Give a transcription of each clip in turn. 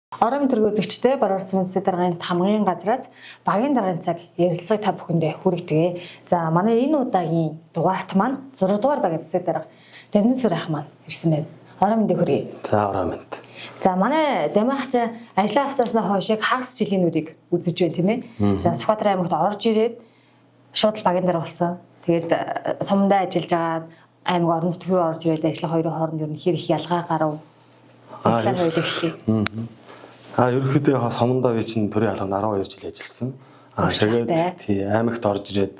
Орон төр үзэгчтэй Баруун Цэцэн даргын тамгын газраас багийн даргын цаг ярилцлагыг та бүхэндээ хүргэдэг. За манай энэ удаагийн дугаарт маань 6 дугаар багийн цэцэн дарга Дамжин Сүр ах маань ирсэн байна. Орон мэндийг хүргэе. За орон мэнд. За манай Дамагч ажлаа авсаасаа хойш яг хагас жилийн үрийг үзэж байна тийм ээ. За Сүхбаатар аймагт орж ирээд шууд багийн дарга болсон. Тэгээд сумдаа ажиллаж агаад аймаг орон нутг руу орж ирээд ажлын хоёрын хооронд ер нь хэр их ялгаа гарав. Ерөнхийдөө яг сомондоо би чинь төрийн албанд 12 жил ажилласан. Тэгээд тий аймагт орж ирээд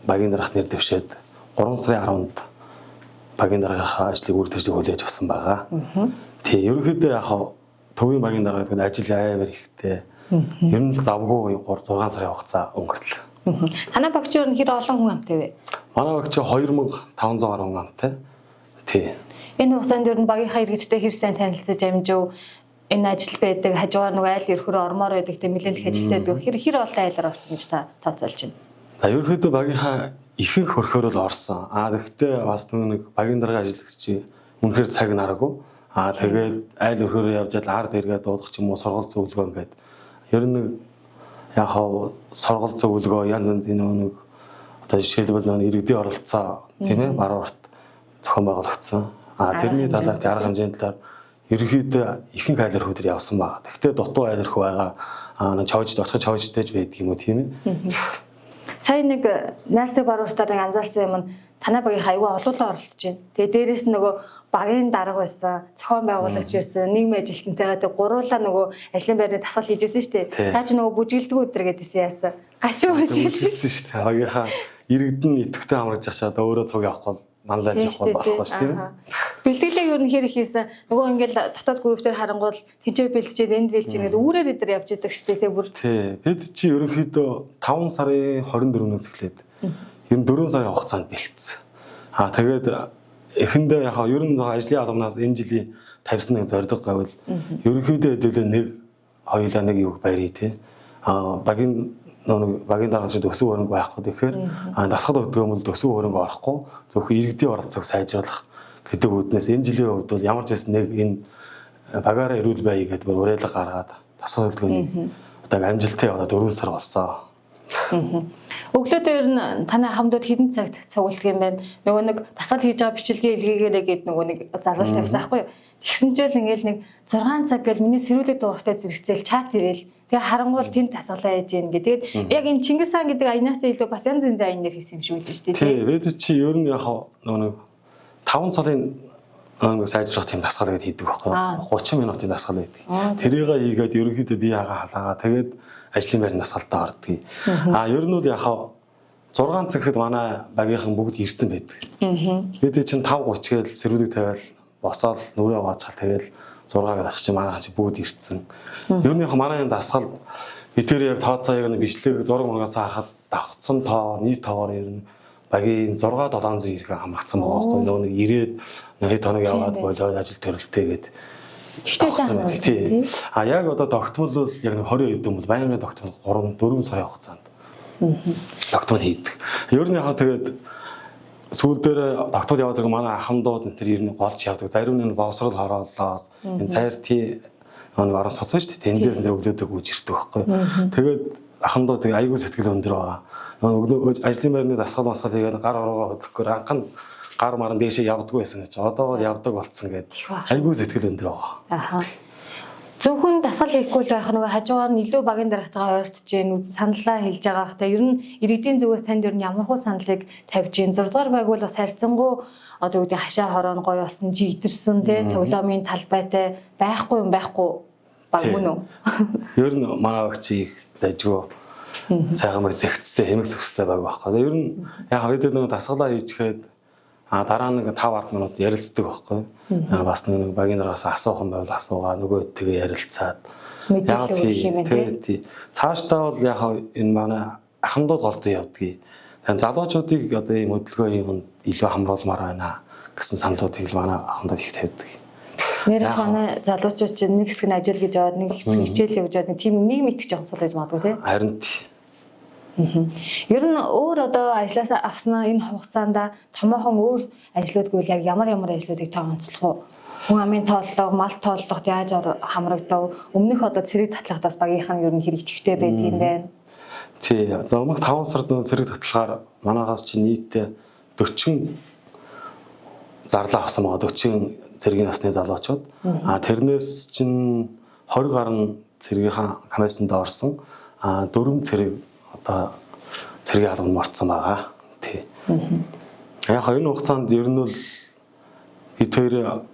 багийн даргах нэр дэвшээд 3 сарын 10-нд багийн даргахаа ажлыг үр төслийг хүлээж авсан байгаа. Тий ерөнхийдөө яг төвийн багийн дарга гэдэг ажил амар ихтэй. Ер нь л завгүй 6 сарын хугацаа өнгөрлөө. Танай багч ер нь хэр олон хүн амтай вэ? Манай багч 2500 гаруй хүн амтай. Тий. Энэ хугацаанд ер нь багийнхаа иргэдтэй хэр сайн танилцаж амжив. Энэ ажил байдаг хажуугаар нэг айл ерхөөр ормоор байдаг те нэлээд ажилтай байдаг. Хэр олон айлаар орсон гэж та тооцоолж байна. За ерөнхийдөө багийнхаа ихэнх хөрхөөр л орсон. Тэгэхдээ бас нэг багийн дарга ажиллагч үнэхээр цаг нараагүй. Тэгээд айл ерхөөр явжаад ард эргээд дуудах ч юм уу сургал зөвлөгөө ингээд ер нь нэг яг сургал зөвлөгөө янз янзын нэг одоо жишээлбэл иргэдийн оролцоо тийм ээ баруурт зохион байгуулагдсан. Тэрний талаар арга хэмжээний талаар ерөнхийдөө ихэнх айлар хүүдэр явсан байгаа. Гэхдээ дутуу айлар хүү байгаа. Чойж дотгож чойжтэйж байдаг юм уу тийм ээ. Сайн нэг найрсаг барууртаар анзаарсан юм нь танай багийн аюу олуулаа оролцож байна. Тэгээ дээрээс нөгөө багийн дарга байсан, зохион байгуулагч байсан, нийгмийн ажилтнтайгаа гуруулаа нөгөө ажлын байрны тасгал хийжсэн шүү дээ. Цааш нөгөө бүжгэлдэг өдөр гэдээсэн яасан. Гачуу бүжгэлсэн шүү дээ. Багийнхаа иргэдэн идэвхтэй хамраж ахшаад өөрөө цуг авахгүй манлайлж явах болохгүй шүү тийм. Бэлтгэлээ ер нь хэр их хийсэн. Нөгөө ингээл дотоод группээр харангуул хижээ бэлтжээд энд бэлж ингээд үүрээр эдэр явж идэг шүү дээ бүр. Тий. Бид чи ерөнхийдөө 5 сарын 24-өөс эхлээд ер нь 4 сарын хугацаанд бэлтсэн. Тэгээд эхэндээ яг ер нь ажлын албанаас энэ жилийн тавьсан нэг зорилго байвал ерөнхийдөө хэдүүлээ нэг хоёулаа нэг юг барья тий. Багийн даргаж төсөв хөрөнгө байхгүй тэгэхээр дасгал өгдгөөмөл төсөв хөрөнгө орохгүй зөвхөн иргэдийн оролцоог сайжруулах гэдэг үүднээс энэ жилийн хувьд бол ямар ч байсан нэг энэ багаараа эрүүл байе гэдэг бүр уриалга гаргаад дасгал өгдгөөний одоо амжилттай яваад 4 сар болсон. Өглөөдөө ер нь танай хамтууд хэдэн цагт цугулдаг юм байна. Нөгөө нэг дасгал хийж байгаа бичлэгээ илгээгээрэй гэд нөгөө нэг зарлал тавьсан байхгүй юу. Тэгсэн чинь ингээл нэг 6 цаг гэл миний сэрүүлэг дуурахтай зэрэгцээл чат ирээл. Тэгээ харангуул тэнд тасгалаа яаж ийн гэ. Тэгээд яг энэ Чингис хаан гэдэг аянаас илүү бас янз янзын аян нэр хийсэн юм шиг үү шүү дээ. Тий, бид чи ер нь яг нөгөө 5 сарын сайжрах тийм дасгал гэдэг хийдэг байхгүй юу. 30 минутын дасгал байдаг. Тэрийг хийгээд ерөнхийдөө бие хаагаа тэгээд ажлын байрны дасгалтаа ордгийг. Ер нь бол яг 6 цаг хэд манай багийнхан бүгд ирсэн байдаг. Бид чинь 5:30 гээл сэрүүлэг тавиал босоод нүрээ угаачаал тэгэл 6-аад асч манайхан чи бүгд ирсэн. Ер нь яг манай энэ дасгал эдгээр яг тооцоо яг бичлэг зураг мургаас харахад давхцсан тоо нийт тоогоор ер нь багийн 6-700 иргэн хамрагдсан байгаа байхгүй нөгөө нэг ирээд хэд хоног яваад болоод ажил төрөлтэй гээд. Гэхдээ яг одоо тогтмол бол яг 20 хэдэн бол байнгын тогтмол 3-4 сарын хугацаанд тогтмол хийдэг. Ер нь яг тэгээд сүүл дээр тогтмол яваад байгаа манай ахмадууд энэ төр ер нь голч явдаг. Зарим нь бовсрал хороолоос энэ цайрти нэг орон соцсон шүү дээ. Тэндээс нэр өглөөдөг үж ирдэг байхгүй. Тэгээд ахмадууд аягүй сэтгэл өндөр байгаа. Нөгөө ажлын байрны дасгал масгалыг гар ороогаа хөдлөхөөр анхан гар маран дээшээ явдггүй байсан гэж. Одоо бол явдаг болцсон гэдэг. Аягүй сэтгэл өндөр байгаа. Зөвхөн дасгал хийхгүй л байх нөгөө хажуугаар нь илүү багийн даргатайгаа ойртож гин саналаа хэлж байгаа хэрэгтэй. Ер нь иргэдийн зүгээс танд ер нь ямархуу саналыг тавьж гин 6 дугаар баг бол бас харьцангуй одоо үгдийн хашаа хорон гоё болсон жигдэрсэн те тоглоомын талбайтай байхгүй юм байхгүй баг мөн үү? Ер нь манай багч их дайжгүй сайхан баг зэгцтэй хэмэг зэгцтэй баг байхгүй. Ер нь яг хэдээд нөгөө дасгалаа хийчихэд дараа нэг 5-10 минут ярилцдаг байхгүй. Бас нэг багийн дараагаас асуух юм байвал асуугаа нөгөөдтэйгээ ярилцаад. Яг тийм. Цаашдаа бол яг энэ манай ахмадууд голдоо явдгийг. Тэгэхээр залуучуудыг одоо ийм хөдөлгөөний илүү хамруулмаар байна гэсэн саналуудыг л манай ахмадууд их тавьдаг. Нэрс манай залуучууд чинь нэг хэсэг нь ажил гэж яваад нэг хэсэг хичээл явж яваад тийм нийгэм итгэж явах сул гэж магадгүй тийм. Харин Ер нь өөр одоо ажлаасаа авснаа энэ хугацаанд томоохон өөр ажлууд гэвэл яг ямар ажлуудыг та онцлох уу? Хүн амын тооллого, мал тооллогот яаж хамрагдав? Өмнөх одоо цэрэг татлагтаас багийнх нь ер нь хэрэг идэвхтэй байдаг юм байна. Тий. За өмнөх 5 сард цэрэг татлагаар манайхаас чи нийтдээ 40 зарлаа авсан байгаа 40 цэргийн насны залуучууд. Тэрнээс чинь 20 гаруй цэргийнхаа комиссонд орсон. 4 цэрэг одоо цэргийн албанд мартсан байгаа. Тий. Яг энэ хугацаанд ер нь бол бид хоёр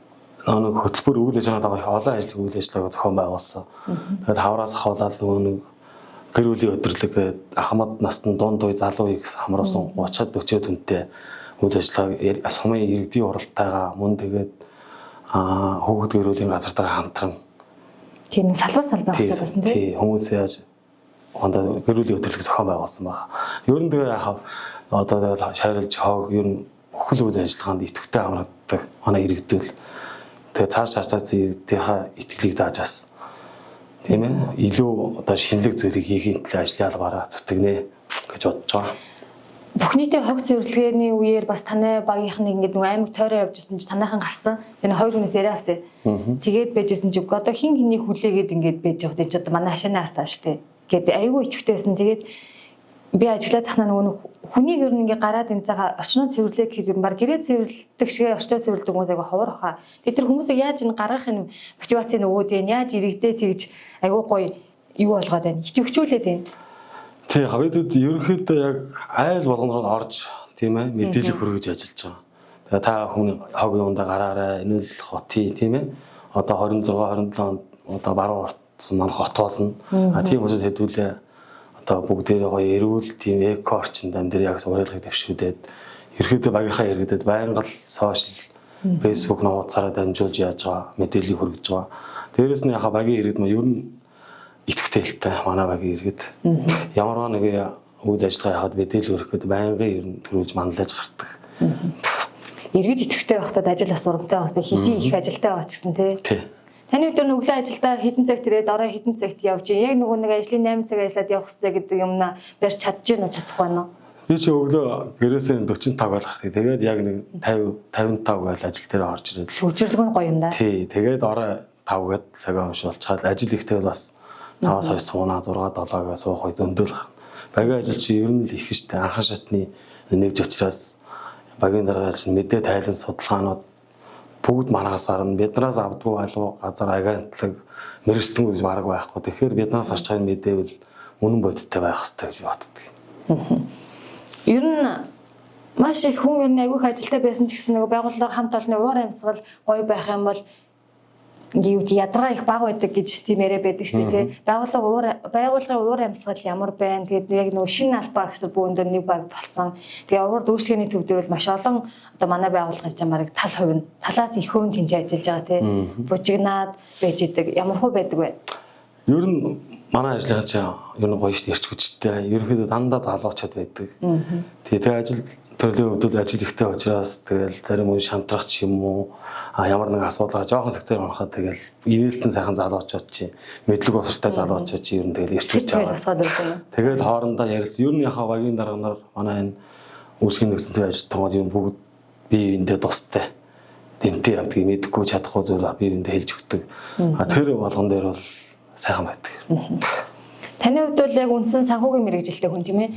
нэг хөтөлбөр үйл ажиллагаа их олон ажил үйл ажиллагааг зохион байгуулсан. Тэгээд хавраас ахуулаад нэг гэр бүлийн өдөрлөг ахмад насны дунд үе залуу их хамруулсан 30-40 хүнтэй үйл ажиллагаа сумын иргэдийн уралтайгаа мөн тэгээд хүүхэд гэр бүлийн газартайгаа хамтран тийм салбар болсон тий хүмүүс яаж хондоо гэр бүлийн өдөрлөг зохион байгуулсан байна. Ер нь тэгээ яхав одоо шаарилж хоог ер нь бүхэл үйл ажиллагаанд идэвхтэй хамрагддаг манай иргэдэл тэгээ цааш иргэдийнхаа итгэлийг дааж бас тийм ээ илүү одоо шинэлэг зүйлийг хийхин төлөө ажлын албаараа зүтгэнэ гэж бодож байгаа. Бүх нийтийн хог зөвлөгээний үеэр бас таны багийнх нь ингээд аймаг тойроо явж ирсэн чи танайхан гарсан. Энэ хоёр хүнээс яриа авсан. Тэгээд байжсэн чи одоо хин хэнийг хүлээгээд ингээд байж байгаа гэдэг чи одоо манай хашааны артаа штэ. Гэт айгүй ичвтэйсэн. Тэгээд би ажиллаад тахнаа нөгөө хүнийг ер нь ингээд гараад энэ цагаа орчноо цэвэрлэх гэж баг гэрээ цэвэрлдэг шиг орчноо цэвэрлдэг хүмүүс айгүй ховор хаа. Тэгээд тэр хүмүүсийг яаж энэ гаргах юм мотивацийн өгөөд байна. Яаж иргэдээ тэгж айгүй гоё юу болгоод байна. Итвэхжүүлээд байна. Тий, хавьдад ерөнхийдөө яг айл болгоноор орж тийм ээ мэдээлэл хүргэж ажиллаж байгаа. Тэгээ та хүн хог юундаа гараарай, энэ л хотын тийм ээ. Одоо 26 27 онд одоо баруун орцсон манай хот болно. Тийм учраас хэдүүлээ одоо бүгдээрээ гоё эрүүл тийм эко орчинд амьдэр яг уриалгыг дэвшүүлээд ерөнхийдөө багийнхаа иргэдэд байнга л сошиал фэйсбүүк нууцаараа дамжуулж яаж байгаа мэдээллийг хүргэж байгаа. Дээрээс нь яхаа багийн иргэд мөн ер нь идэвхтэйэлтэй манай багийн иргэд ямар нэг үйл ажиллагаа яхад мэдээлэл өргөхөд байнгын ер нь төрүүлж манлайлж гардаг. Иргэд идэвхтэй байхдаа ажил бас урамтай бас хэдий их ажилтай байгаа ч гэсэн тий. Таны өдөр өглөө ажилдаа хэдэн цагт ирээд орой хэдэн цагт явж яг нөгөө нэг ажлын 8 цаг ажиллаад явах хэрэгтэй гэдэг юмнаа барьж чадж гэнэ уу чадахгүй байна уу? Би чи өглөө гэрээсээ 45 байл гардаг. Тэгээд яг нэг 50 55 байл ажил дээр орж ирээд. Үжирлэг нь гоё юм да. Тий, тэгээд орой 5-гээд цагаа уншуулчаад ажил ихтэй бас 5-аас 2 сууна 6-7-гээ суух үе зөндөөл гарна. Багийн ажил чи ер нь л их штэ анхан шатны нэгж учраас багийн дараач мэдээ тайлан судалгаанууд бүгд манаас арна биднээс авдгүй алуу газар агентлаг мэрэгчлэн гэж бараг байхгүй. Тэгэхээр биднээс арч байгаа мэдээвэл үнэн бодиттой байх хэрэгтэй гэж боддог. Ер нь маш их хүн ер нь айгүйх ажилтай байсан ч гэсэн нөгөө байгууллага хамт олонны уур амьсгал гоё байх юм бол ингээд ядаргаа их баг байдаг гэж тийм яриа байдаг шүү дээ. Байгууллагын уур амьсгал ямар байна. Тэгээд яг нөгөө шинэ албаа гэсэн бүүндээ нэг баг болсон. Тэгээд урд үйлчлэгээний төв дээр бол маш олон одоо манай байгууллагын чамаарыг тал хувь нь талаас их хүн тэнцээ ажиллаж байгаа тий. Бужигнаад байж идэг. Ямар хөө байдаг вэ? Ер нь манай ажлынхаа чи ер нь гоё шүү дээ, ярьж хүчтэй. Ерөнхийдөө дандаа залуучууд байдаг. Тэгээ ажил төрлийн хувьд ажил ихтэй учраас тэгэл зарим үе шантрах ч юм уу ямар нэг асуудал жоохон сектор унахад тэгэл инээлцэн сайхан залуучууд чи мэдлэг усртай залуучууд чи ер нь тэгэл ирчүүлж байгаа. Тэгээд хоорондоо ярилцсан. Ер нь яхаа багийн дарганаар манай энэ үүсгэн нэгсэнтэй ажилтнууд юм бүгд бие биендээ тустай. Дэнтэй явдгийг мэдэхгүй чадахгүй зүйл бие биендээ хэлж өгдөг. Тэр болгон дээр бол сайхан байдаг. Таны хувьд бол яг үндсэн санхүүгийн мэрэгжилтэй хүн тийм ээ.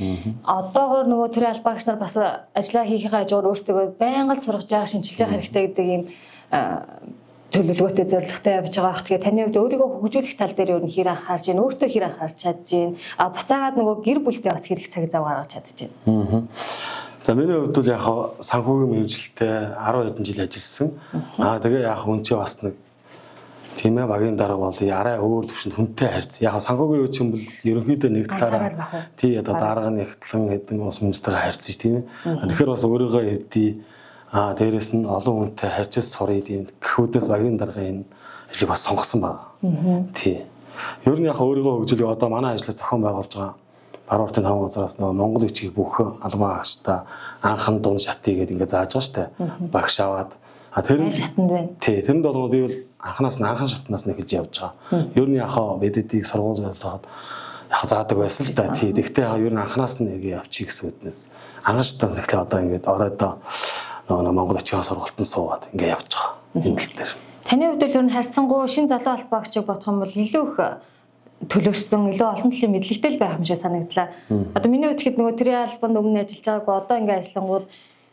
Одоогоор нөгөө тэр албаагч нар бас ажиллаа хийхээ хажуугаар өөрсдөө байнга л сургаж байгаа, шинжилж байгаа хэрэгтэй гэдэг ийм төлөвлөгөөтэй зорилготой явж байгаа. Тэгэхээр таны хувьд өөрийгөө хөгжүүлэх тал дээр юу хэр анхаарч байна, өөртөө хэр анхаарч чадж байна. Буцаагаад нөгөө гэр бүлдээ бас хэрэг цаг зав гаргаж чадж байна. За миний хувьд бол яг санхүүгийн мэрэгжилтэй 10 хэдэн жил ажилласан. Тэгээ яг хүн чи бас нэг тийм ээ багийн дарга бол арай өөр төвшөнд хүнтэй харьц. Яг санхүүгийн үе чинь бол ерөнхийдөө нэг талаараа тий одоо дарга нэгтлэн хэдэн ус хүмүүстэйгээ харьцсан ш тийм ээ. Тэгэхээр бас өөрийгөө хэвдий дээрэс нь олон хүнтэй харьцаж сурыг тийм гэхүүдээс багийн даргын энэ ажлыг бас сонгосон байна. Тий. Ер нь яг өөрийгөө хөгжүүлээ одоо манай ажлыг зохион байгуулж байгаа баруун уртын 5 газраас нөгөө Монгол бичгийг бүх албан хаагчтай анхан дунд шатыг гэдэг ингээд зааж байгаа штэ. Багш аваад тэр шатанд байна. Тий, тэрэнд болгоо би бол анхан шатнаас нь эхэлж явж байгаа. Ер нь яхаа БДТ-ийг сургууль болгоод яг заадаг байсан л да. Тий. Гэхдээ ер нь анханаас нь яг явчих гэсэн үднээс анхаашдаас ихлэ одоо ингээд оройдоо нөгөө Монгол очихын сургалтанд суугаад ингээд явж байгаа энэ тал дээр. Таны хувьд л ер нь харьцангуй шин залуу албаагчийг бодох юм бол илүү их төлөвшсөн, илүү олон талын мэдлэгтэй л байх юм шиг санагдлаа. Одоо миний хувьд хэд нөгөө тэрийн албанд өмнө ажиллаж байгаагүй одоо ингээд ажиллангууд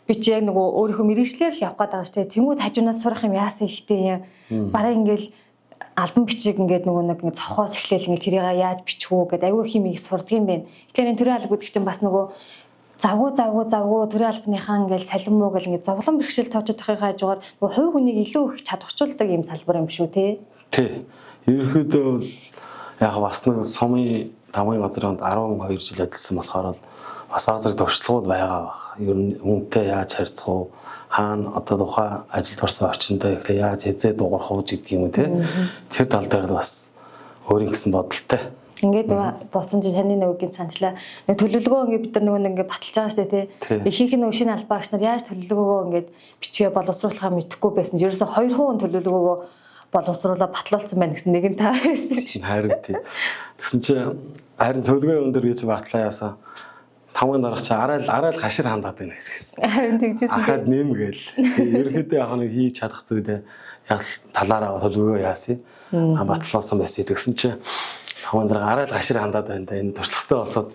би чи яг нөгөө өөрийнхөө мэрэгчлэр л явах гээд байгаа шүү дээ. Тэнгүүд хажуунаас сурах юм яасан ихтэй юм. Бараа ингээл альбом бичиг ингээд нөгөө нэг ингээд цохоос эхлээл ингээд тэрийг яаж бичих үү гэдэг аюу химийг сурдаг юм байна. Тэгэхээр энэ төрийн алба гэдэг чинь бас нөгөө завгүй төрийн албаныхаа ингээд цалин муу гэл ингээд зовлон бэрхшээл тоочод тахыхаа хажуугаар нөгөө хувь хүнийг илүү их чадварчулдаг юм салбар юм шүү те. Тий. Ерөнхийдөө бол яг бас нэг сумын тамгын газрын 12 жил ажилласан болохоор бас баг зэрэг туршлагууд байгаа баг. Ер нь үнтэй яаж харьцах уу, хаана одоо тухайн ажилд орсон орчиндөө ихтэй яаж хязээ дуурах уу гэдэг юм уу те. Тэр тал дээр бас өөрийн гэсэн бодолтой. Ингээд бодсон чи таны нөгөөгийн цанчлаа. Нэг төлөвлөгөө ингээд бид нар нөгөө ингээд баталж байгаа шүү дээ тий. Ихийнх нь нөгөө шинэ албаагч нар яаж төлөвлөгөөгөө ингээд бичгээ боловсруулахаа мэдэхгүй байсан. Ерөөсө 2% төлөвлөгөөгөө боловсруулаад батлуулсан байна гэсэн нэг нь таа байсан шүү. Харин тий. Тэгсэн чи харин төлөвлөгөө өндөр гэж батлаа яасан. Тамгын дарах чи арай л хашир хандаад байна гэсэн. Харин тэгжсэн. Ахаад нэмгээл. Ерөнхийдөө яг нэг хийж чадах зүйлээ яг талаараа төлөвлөгөө яасан. Батлуулсан байсан. Тэгсэн чи тамгын дараа арай л хашир хандаад байна да. Энэ туршлагатай болсод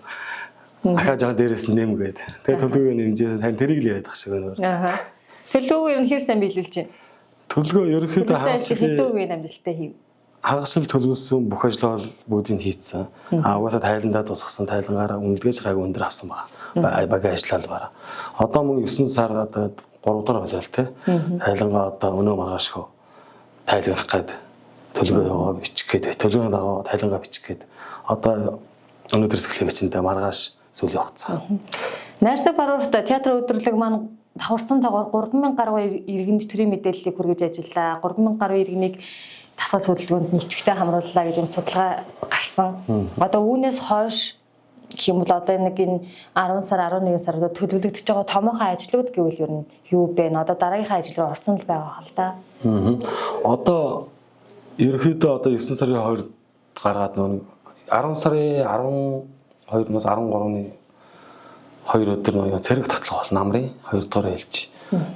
ахаа жоо дээрээс нэмгээд. Тэгээ төлөвлөгөө нэмжээс харин тэрийг л яриад тах шиг байна. Аа. Төлөвлөгөө ер нь хэр сайн биелүүлж байна? Төлөвлөгөө ерөнхийдөө хэдэн үеийн амжилттай хийв. Хагасл төлөвлөсөн бүх ажлаа бүгдийг хийцэн. Угаасаа тайландаа тусгасан тайлангаараа үнэлгээч гайг өндөр авсан байгаа. Багийн ажиллал бараа. Одоо мөн 9 сар одоо 3 дахь болоо л те. Тайлангаа одоо өнөө маргаашгүй тайлгах гээд төлөвлөгөө бичих гээд төлөвлөгөөний дагуу тайлангаа бичих гээд одоо өнөөдрөөс эхлэх бичэндээ маргааш сүүлийн хугацаа. Найрсаг баруурт театрын өдөрлөг маань давхарсан тагоор 3000 гаруй иргэнд төрийн мэдээллийг хүргэж ажиллаа. 3000 гаруй иргэнийг дасгал хөдөлгөөнд нийтвэхтэй хамрууллаа гэдэг судалгаа гарсан. Одоо үүнээс хойш гэх юм бол одоо нэг энэ 10 сар 11 сард төлөвлөгдөж байгаа томоохон ажлууд гэвэл ер нь юу бэ? Одоо дараагийнхаа ажил руу орсон л байгаа хэл та. Одоо ерөнхийдөө одоо 9 сарын 2-нд гаргаад нэг 10 сарын 12-наас 13-ны 2 өдөр нэг цэрэг татлах бол намрын 2 дугаар ээлж.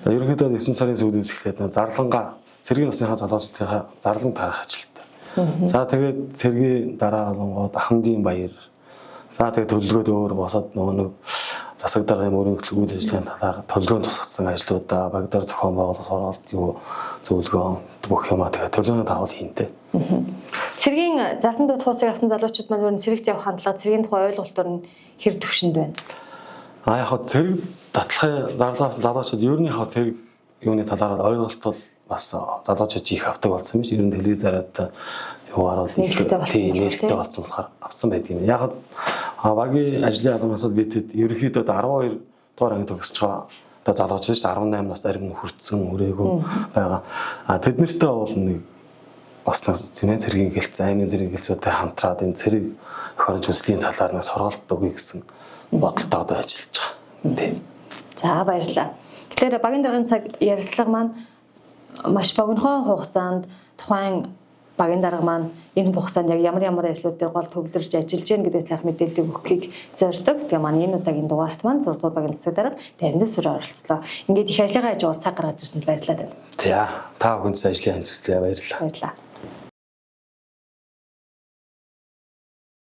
Ерөнхийдөө 9 сарын сүүлээс эхлээд зарлангаа цэргийн насныхаа залуучдынхаа зарлан тарах ажилтай. За тэгээд цэргийн дараа болонгод ахмадын баяр. За тэгээд төлөвлөгөөд өөр босоод нөгөө нэг засаг даргын мөрөнгө үйл ажиллагааны талаар төлөвлөгөөнд тусгацсан ажлуудаа багдар зохион байгуулалт сургалт юу зөвлөгөө бүх юмаа тэгээд төлөвлөгөөний дагуу хийнтэй. Цэргийн залтан дут хуудсыг авсан залуучууд маань өөр цэрэгт явах хандлага цэргийн тухай ойлголтоор нь хэр төвшөнд байна. Яг хоо цэрэг татлахын залуучууд ер нь яг цэрэг юуны талаар ойлголт бол бас залуучууд их авдаг болсон биш. Ер нь телевизараад юугаар бол нээлттэй болсон болохоор авсан байт юм. Яг багийн ажлын албанаас бидэд ерөнхийдөө 12 дугаар анги төгсөж байгаа. Одоо залуучууд шүү 18 нас зарим нь хүртсэн өрөөгөө байгаа. Тэд нэртэй бол нэг бас нэг цэргийн гэлц, аймгийн цэргийн гэлцүүтэй хамтраад энэ цэрэг эх орон төслийн талаар нэг сургалт өгье гэсэн бодолтой одоо ажиллаж байгаа. Тийм. За баярлалаа. Тэгэхээр багийн даргын цаг ярилцлага маань маш богинохон хугацаанд тухайн багийн дарга маань энэ хугацаанд яг ямар ажлууд дээр гол төвлөрж ажиллаж гэн гэдэг сайх мэдээллийг өгөхийг зорддог. Тэгээ маань энэ удаагийн дугаарт маань 6 дугаар багийн засаг дарга Давид сүрээ оролцлоо. Ингээд их ажлынхаа хажуугаар цаг гаргаж ирсэнд баярлалаа тань. За та бүхэнд ажлын амжилт хүсье баярлалаа. Баярлалаа.